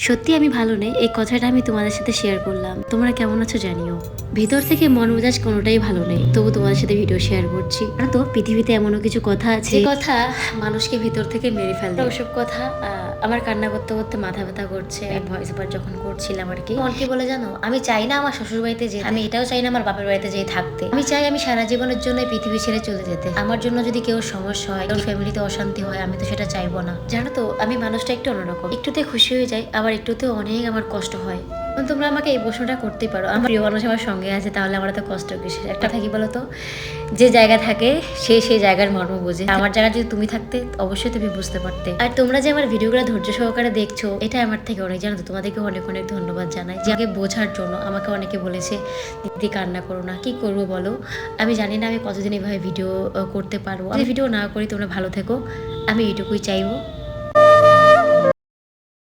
সত্যি আমি ভালো নেই, এই কথাটা আমি তোমাদের সাথে শেয়ার করলাম। তোমরা কেমন আছো জানিও। ভেতর থেকে মন মেজাজ কোনোটাই ভালো নেই, তবু তোমাদের সাথে ভিডিও শেয়ার করছি। আর তো পৃথিবীতে এমনও কিছু কথা আছে, যে কথা মানুষকে ভিতর থেকে মেরে ফেলে। ওসব কথা আমার কান্না করতে করতে মাথা ব্যথা করছে। ভয়েস ওভার যখন করছিলাম আর কি, মনকে বলে জানো, আমি চাই না আমার শ্বশুর বাড়িতে যেতে, আমি এটাও চাই না আমার বাপের বাড়িতে যেয়ে থাকতে। আমি চাই আমি সারা জীবনের জন্য এই পৃথিবী ছেড়ে চলে যেতে। আমার জন্য যদি কেউ সমস্যা হয়, কেউ ফ্যামিলিতে অশান্তি হয়, আমি তো সেটা চাইবো না। জানো তো, আমি মানুষটা একটু অন্যরকম, একটুতে খুশি হয়ে যাই, আবার একটুতে অনেক আমার কষ্ট হয়। তোমরা আমাকে এই প্রশ্নটা করতেই পারো, আমার প্রিয় মানুষ আমার সঙ্গে আছে, তাহলে আমার তো কষ্ট কিসের। একটা থাকি বলো তো, যে জায়গা থাকে সেই জায়গার মর্ম বোঝে। আমার জায়গায় যদি তুমি থাকতে অবশ্যই তুমি বুঝতে পারতে। আর তোমরা যে আমার ভিডিওগুলো ধৈর্য সহকারে দেখছো, এটা আমার থেকে অনেক, জানো তো, তোমাদেরকে অনেক অনেক ধন্যবাদ জানাই, যে আমাকে বোঝার জন্য। আমাকে অনেকে বলেছে দিদি কান্না করো না, কি করবো বলো। আমি জানি না আমি কতদিন এইভাবে ভিডিও করতে পারবো। আমি ভিডিও না করি, তোমরা ভালো থেকো, আমি এইটুকুই চাইবো।